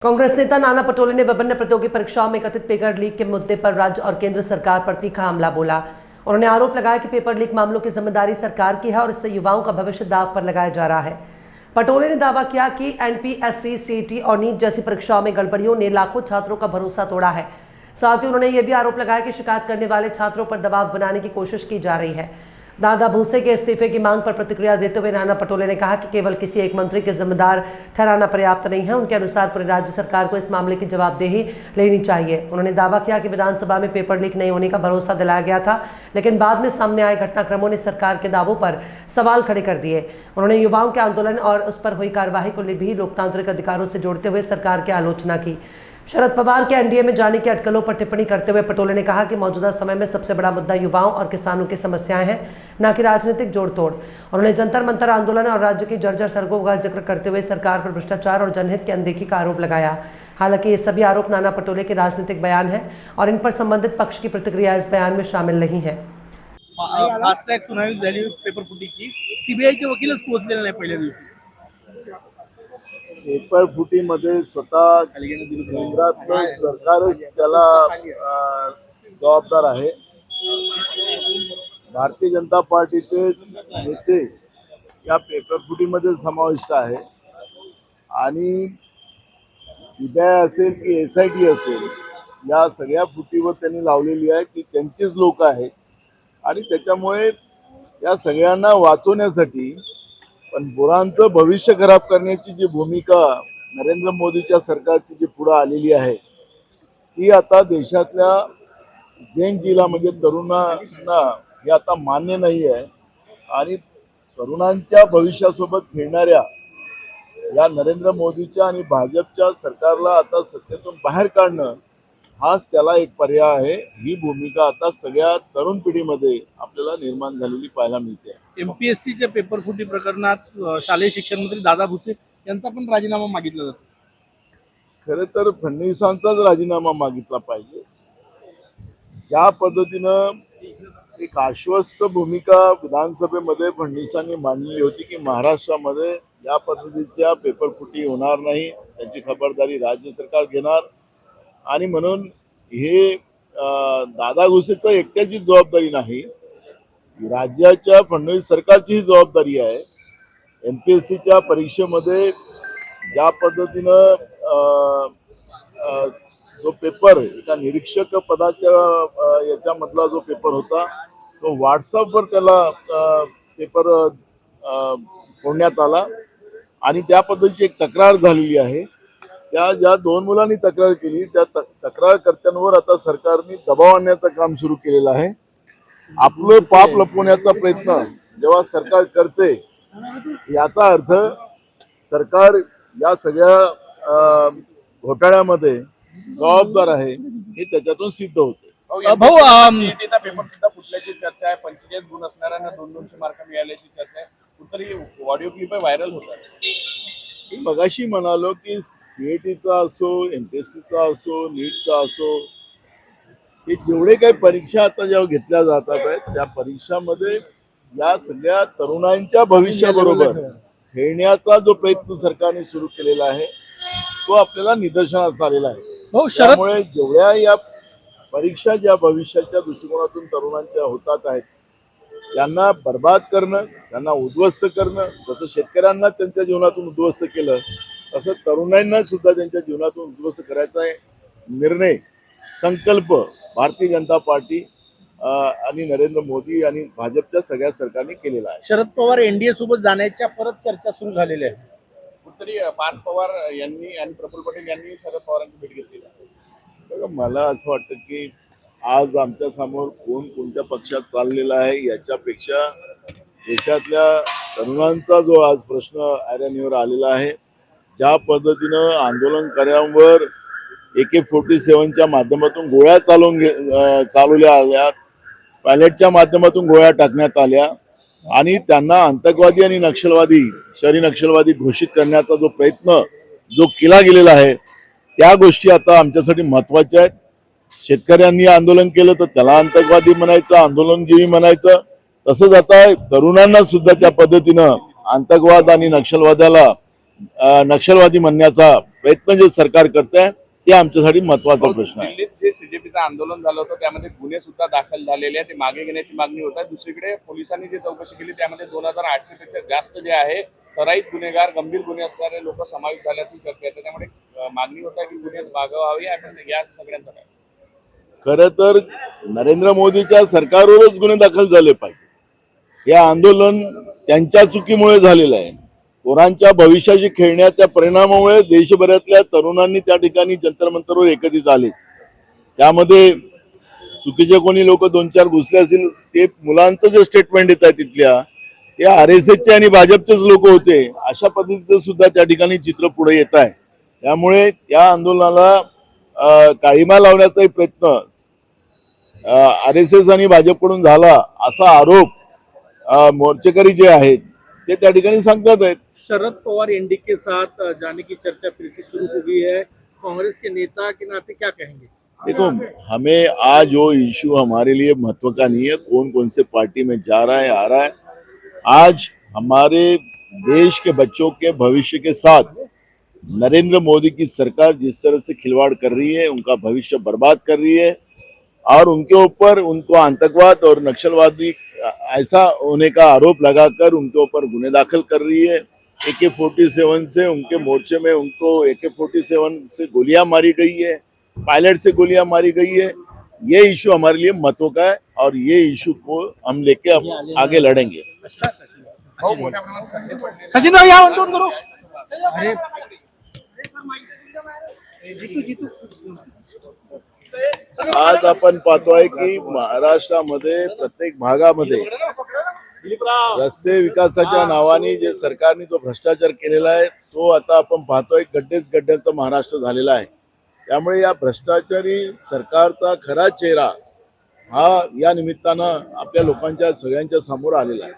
कांग्रेस नेता नाना पटोले ने विभिन्न प्रतियोगी परीक्षाओं में कथित पेपर लीक के मुद्दे पर राज्य और केंद्र सरकार पर तीखा हमला बोला। उन्होंने आरोप लगाया कि पेपर लीक मामलों की जिम्मेदारी सरकार की है और इससे युवाओं का भविष्य दांव पर लगाया जा रहा है। पटोले ने दावा किया कि एनपीएससी, सीईटी और नीट जैसी परीक्षाओं में गड़बड़ियों ने लाखों छात्रों का भरोसा तोड़ा है। साथ ही उन्होंने यह भी आरोप लगाया कि शिकायत करने वाले छात्रों पर दबाव बनाने की कोशिश की जा रही है। दादा भूसे के इस्तीफे की मांग पर प्रतिक्रिया देते हुए नाना पटोले ने कहा कि केवल किसी एक मंत्री के जिम्मेदार ठहराना पर्याप्त नहीं है। उनके अनुसार पूरी राज्य सरकार को इस मामले की जवाबदेही लेनी चाहिए। उन्होंने दावा किया कि विधानसभा में पेपर लीक नहीं होने का भरोसा दिलाया गया था, लेकिन बाद में सामने आए घटनाक्रमों ने सरकार के दावों पर सवाल खड़े कर दिए। उन्होंने युवाओं के आंदोलन और उस पर हुई कार्रवाई को भी लोकतांत्रिक अधिकारों से जोड़ते हुए सरकार की आलोचना की। शरद पवार के एनडीए में जाने की अटकलों पर टिप्पणी करते हुए पटोले ने कहा कि मौजूदा समय में सबसे बड़ा मुद्दा युवाओं और किसानों की समस्याएं हैं, न कि राजनीतिक जोड़-तोड़। उन्होंने जंतर मंतर आंदोलन और राज्य की जर्जर सड़कों का जिक्र करते हुए सरकार पर भ्रष्टाचार और जनहित की अनदेखी का आरोप लगाया। हालांकि ये सभी आरोप नाना पटोले के राजनीतिक बयान हैं और इन पर संबंधित पक्ष की प्रतिक्रिया इस बयान में शामिल नहीं है। फास्ट ट्रॅक सुनावणी झाली पेपर फुटीची, सीबीआयचे वकीलच पोहोचलेले नाही पहिल्या दिवशी। पेपर फुटीमध्ये स्वतः केंद्रातलं सरकारच त्याला जबाबदार आहे। भारतीय जनता पार्टीचे नेते या पेपर फुटीमध्ये समाविष्ट आहे आणि सीबीआय असेल की एसआयटी असेल, या सगळ्या फुटीवर त्यांनी लावलेली आहे की त्यांचीच लोक आहेत आणि त्याच्यामुळे या सगळ्यांना वाचवण्यासाठी पण बोरांचं भविष्य खराब करण्याची जी भूमिका नरेंद्र मोदीच्या सरकारची जी पुढे आलेली आहे, ती आता देशातल्या जेनजीला म्हणजे तरुणांना हे आता मान्य नाही आहे आणि तरुणांच्या भविष्यासोबत खेळणाऱ्या या नरेंद्र मोदीच्या आणि भाजपच्या सरकारला आता सत्तेतून बाहेर काढणं हाच त्याला एक पर्याय आहे। ही भूमिका आता सगळ्या तरुण पिढीमध्ये आपल्याला निर्माण झालेली पाहायला मिळते। एमपीएससीच्या पेपर फुटी प्रकरणात शालेय शिक्षण मंत्री दादा भुसे यांचा पण राजीनामा मागितला जातो। खरं तर फडणवीसांचाच राजीनामा मागितला पाहिजे। ज्या पद्धतीनं एक आश्वस्त भूमिका विधानसभेमध्ये फडणवीसांनी मांडली होती की महाराष्ट्रामध्ये या पद्धतीच्या पेपर फुटी होणार नाही, त्याची खबरदारी राज्य सरकार घेणार आणि म्हणून हे दादा भुसेचं एकट्याची जबाबदारी नाही, राज्याच्या फडणवीस सरकारची ही जबाबदारी आहे। एमपीएससीच्या परीक्षेमध्ये ज्या पद्धतीनं जो पेपर एका निरीक्षक पदाच्या याच्यामधला जो पेपर होता तो व्हॉट्सअपवर त्याला पेपर फोडण्यात आला आणि त्या पद्धतीची एक तक्रार झालेली आहे। त्या ज्या दोन मुलांनी तक्रार केली त्या तक्रारकर्त्यांवर आता सरकारने दबाव आणण्याचं काम सुरू केलेलं आहे। आपलं पाप लपवण्याचा प्रयत्न जेव्हा सरकार करते, याचा अर्थ सरकार या सगळ्या घोटाळ्यामध्ये जबाबदार आहे हे त्याच्यातून सिद्ध होते। पेपर सुद्धा फुटल्याची चर्चा आहे, 45 गुण असणाऱ्यांना 200 मार्क मिळाल्याची चर्चा आहे, कुठतरी ऑडिओ क्लिप व्हायरल होतात। मी मगाशी म्हणालो की सीईटीचा असो, एमपीएससीचा असो, नीटचा असो, हे जेवढे काही परीक्षा आता जेव्हा घेतल्या जातात आहेत त्या परीक्षामध्ये या सगळ्या तरुणांच्या भविष्याबरोबर खेळण्याचा जो प्रयत्न सरकारने सुरू केलेला आहे तो आपल्याला निदर्शनास आलेला आहे। त्यामुळे जेवढ्या या परीक्षा ज्या भविष्याच्या दृष्टिकोनातून तरुणांच्या होतात आहेत त्यांना बर्बाद करणं, त्यांना उद्ध्वस्त करणं, जसं शेतकऱ्यांना त्यांच्या जीवनातून उद्ध्वस्त केलं तसं तरुणांना सुद्धा त्यांच्या जीवनातून उद्ध्वस्त करायचा निर्णय, संकल्प भारतीय जनता पार्टी आणि नरेंद्र मोदी आणि भाजपच्या सगळ्या सरकारने केलेला आहे। शरद पवार एनडीए सोबत जाण्याच्या परत चर्चा सुरू झालेली आहे। कुठतरी पार्थ पवार यांनी आणि प्रफुल्ल पटेल यांनी शरद पवारांची भेट घेतली आहे। मला असं वाटतं की आज आमच्या समोर कोण कोणत्या पक्षात चाललेला आहे याच्यापेक्षा देशातल्या तरुणांचा जो आज प्रश्न ऐरणीवर आलेला आहे, ज्या पद्धतीनं आंदोलनकर्त्यांवर AK-47च्या माध्यमातून गोळ्या चालवल्या आल्या, पॅलेटच्या माध्यमातून गोळ्या टाकण्यात आल्या आणि त्यांना आतंकवादी आणि नक्षलवादी, शहरी नक्षलवादी घोषित करण्याचा जो प्रयत्न जो केला गेलेला आहे त्या गोष्टी आता आमच्यासाठी महत्त्वाच्या आहेत। शेतकऱ्यांनी आंदोलन केलं तर त्याला आतंकवादी म्हणायचं, आंदोलनजीवी म्हणायचं, तसंच आता तरुणांना सुद्धा त्या पद्धतीनं आतंकवाद आणि नक्षलवादी म्हणण्याचा प्रयत्न जे सरकार करतंय ते आमच्यासाठी महत्वाचा प्रश्न आहे. दिल्लीत जे सीजेपीचं आंदोलन झालं होतं त्यामध्ये गुन्हे सुद्धा दाखल झालेले आहेत, ते मागे घेण्याची मागणी होत आहे. दुसरीकडे पोलिसांनी जी चौकशी केली त्यामध्ये 2800 पेक्षा जास्त जे आहे सराईत गुन्हेगार, गंभीर गुन्हे असणारे लोक समाविष्ट झाल्याची चर्चा आहे. त्याच्यामुळे मागणी होत आहे की गुन्हे मागवावे. आपण या सगळ्यांचं काय? खरं तर नरेंद्र मोदीच्या सरकारवरच गुन्हे दाखल झाले पाहिजे. हे आंदोलन त्यांच्या चुकीमुळे झालेलं आहे. पोरांच्या भविष्याशी खेळण्याच्या परिणामामुळे देशभरातल्या तरुणांनी त्या ठिकाणी जंतर मंतरवर एकत्रित आले. त्यामध्ये चुकीचे कोणी लोक 2-4 घुसले असतील. ते मुलांचं जे स्टेटमेंट येत आहे तिथल्या ते RSSचे आणि भाजपचेच लोक होते, अशा पद्धतीचं सुद्धा त्या ठिकाणी चित्र पुढे येत आहे. त्यामुळे त्या आंदोलनाला काळीमा लावण्याचा प्रयत्न RSS आणि भाजपकडून झाला असा आरोप मोर्चेकरी जे आहेत ते त्या ठिकाणी सांगतात आहेत. शरद पवार एनडी के साथ जाने की चर्चा फिर से शुरू हो गई है। कांग्रेस के नेता के नाते क्या कहेंगे? देखो, हमें आज वो इशू हमारे लिए महत्व का नहीं है कौन कौन से पार्टी में जा रहा है आ रहा है। आज हमारे देश के बच्चों के भविष्य के साथ नरेंद्र मोदी की सरकार जिस तरह से खिलवाड़ कर रही है, उनका भविष्य बर्बाद कर रही है और उनके ऊपर उनको आतंकवाद और नक्सलवादी ऐसा होने का आरोप लगाकर उनके ऊपर गुन्हे दाखिल कर रही है। AK-47 से उनके मोर्चे में उनको AK-47 से गोलियां मारी गई है, पायलट से गोलियां मारी गई है। ये इशू हमारे लिए महत्व का है और ये इशू को हम लेके आगे लड़ेंगे। सचिन भाई या दोन करू। आज आपण पाहतोय की महाराष्ट्रामध्ये प्रत्येक भागामध्ये रस्ते विकासाच्या नावाने जे सरकारने जो भ्रष्टाचार केलेला आहे तो आता आपण पाहतोय गड्डेच गड्ड्याचा महाराष्ट्र झालेला आहे। त्यामुळे या भ्रष्टाचारी सरकारचा खरा चेहरा हा या निमित्तानं आपल्या लोकांच्या सगळ्यांच्या समोर आलेला आहे।